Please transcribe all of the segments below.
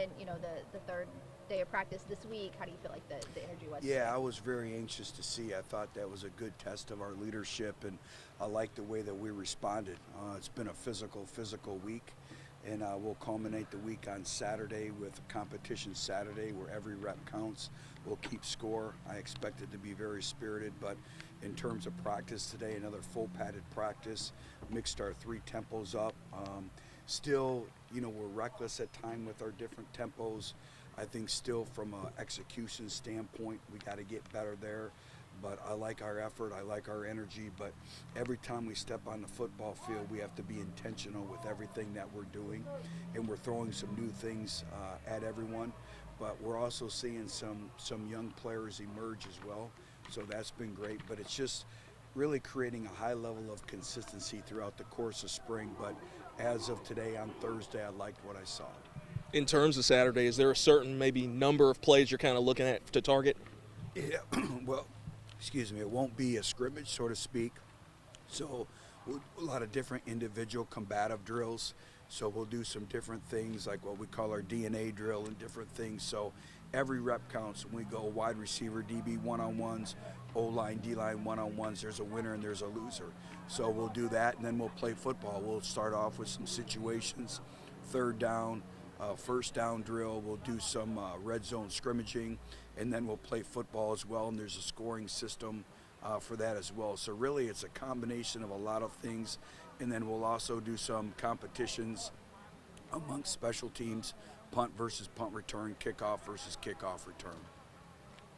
in, the third day of practice this week. How do you feel like the energy was Yeah, today? I was very anxious to see. I thought that was a good test of our leadership, and I like the way that we responded. It's been a physical week, and we'll culminate the week on Saturday with competition Saturday, where every rep counts. We'll keep score. I expect it to be very spirited, but in terms of practice today, another full padded practice, mixed our three tempos up. Still, we're reckless at time with our different tempos. I think still from an execution standpoint, we got to get better there. But I like our effort, I like our energy, but every time we step on the football field, we have to be intentional with everything that we're doing. And we're throwing some new things at everyone, but we're also seeing some young players emerge as well. So that's been great, but it's just really creating a high level of consistency throughout the course of spring. But as of today on Thursday, I liked what I saw. In terms of Saturday, is there a certain maybe number of plays you're kind of looking at to target? Yeah, well, excuse me, it won't be a scrimmage, so to speak. So a lot of different individual combative drills. So we'll do some different things like what we call our DNA drill and different things. So every rep counts. When we go wide receiver, DB one-on-ones, O-line, D-line one-on-ones, there's a winner and there's a loser. So we'll do that, and then we'll play football. We'll start off with some situations, third down, first down drill. We'll do some red zone scrimmaging, and then we'll play football as well, and there's a scoring system for that as well. So really it's a combination of a lot of things, and then we'll also do some competitions amongst special teams, punt versus punt return, kickoff versus kickoff return.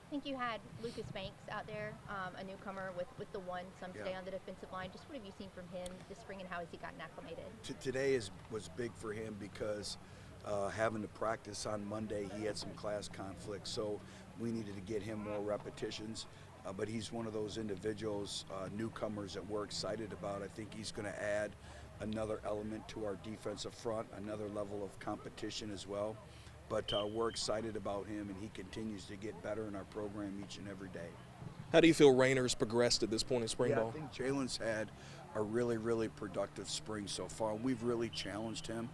I think you had Lucas Banks out there, a newcomer with the one some today on the defensive line. Just what have you seen from him this spring, and how has he gotten acclimated? Today was big for him because having to practice on Monday, he had some class conflicts, so we needed to get him more repetitions. But he's one of those individuals, newcomers, that we're excited about. I think he's going to add another element to our defensive front, another level of competition as well. But we're excited about him, and he continues to get better in our program each and every day. How do you feel Rayner's progressed at this point in spring Yeah, ball? I think Jalen's had a really productive spring so far. We've really challenged him.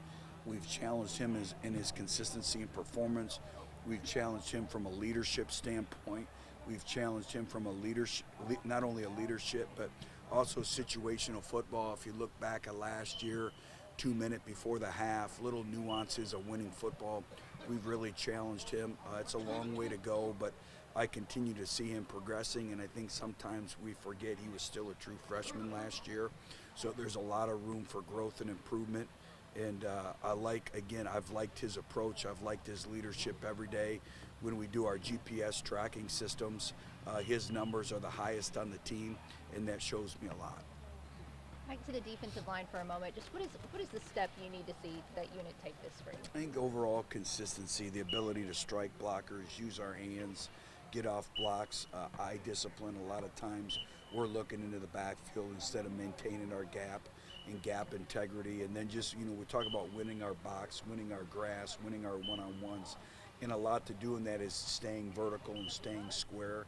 We've challenged him in his consistency and performance. We've challenged him from a leadership standpoint. We've challenged him from a leadership, not only a leadership, but also situational football. If you look back at last year, 2 minutes before the half, little nuances of winning football. We've really challenged him. It's a long way to go, but I continue to see him progressing, and I think sometimes we forget he was still a true freshman last year. So there's a lot of room for growth and improvement. And I've liked his approach. I've liked his leadership every day. When we do our GPS tracking systems, his numbers are the highest on the team, and that shows me a lot. Back to the defensive line for a moment. Just what is the step you need to see that unit take this spring? I think overall consistency, the ability to strike blockers, use our hands, get off blocks, eye discipline. A lot of times we're looking into the backfield instead of maintaining our gap and gap integrity. And then just, we talk about winning our box, winning our grass, winning our one-on-ones. And a lot to do in that is staying vertical and staying square.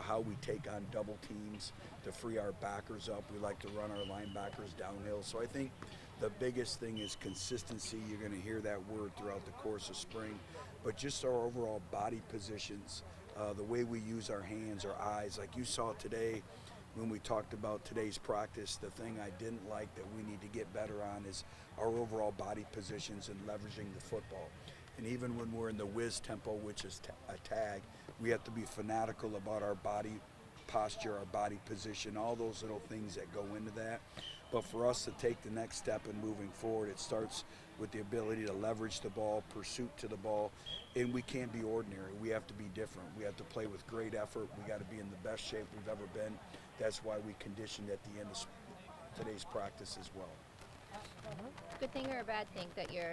How we take on double teams to free our backers up. We like to run our linebackers downhill. So I think the biggest thing is consistency. You're going to hear that word throughout the course of spring. But just our overall body positions, the way we use our hands, our eyes. Like you saw today when we talked about today's practice, the thing I didn't like that we need to get better on is our overall body positions and leveraging the football. And even when we're in the whiz tempo, which is a tag, we have to be fanatical about our body posture, our body position, all those little things that go into that. But for us to take the next step in moving forward, it starts with the ability to leverage the ball, pursuit to the ball, and we can't be ordinary. We have to be different. We have to play with great effort. We got to be in the best shape we've ever been. That's why we conditioned at the end of today's practice as well. Good thing or a bad thing that your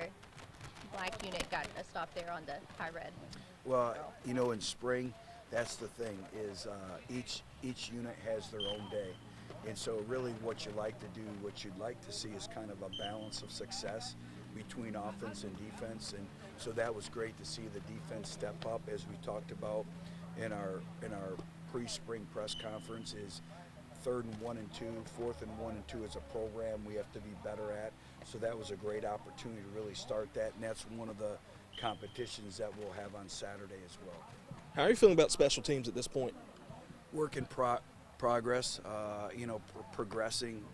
black unit got a stop there on the high red? Well, in spring, that's the thing is each unit has their own day. And so really what you like to do, what you'd like to see is kind of a balance of success between offense and defense. And so that was great to see the defense step up, as we talked about in our pre-spring press conference, is 3rd and 1 and 2, 4th and 1 and 2 as a program we have to be better at. So that was a great opportunity to really start that, and that's one of the competitions that we'll have on Saturday as well. How are you feeling about special teams at this point? Work in progress, progressing.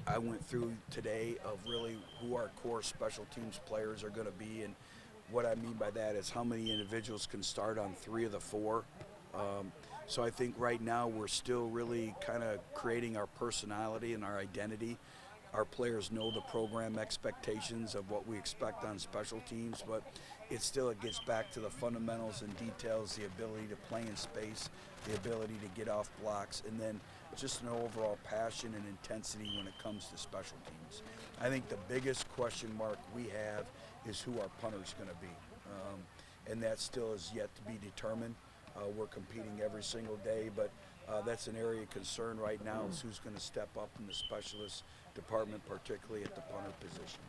I went through today of really who our core special teams players are going to be, and what I mean by that is how many individuals can start on 3 of the 4. So I think right now we're still really kind of creating our personality and our identity. Our players know the program expectations of what we expect on special teams, but it gets back to the fundamentals and details, the ability to play in space, the ability to get off blocks, and then just an overall passion and intensity when it comes to special teams. I think the biggest question mark we have is who our punter's going to be, and that still is yet to be determined. We're competing every single day, but that's an area of concern right now is who's going to step up in the specialist department, particularly at the punter position.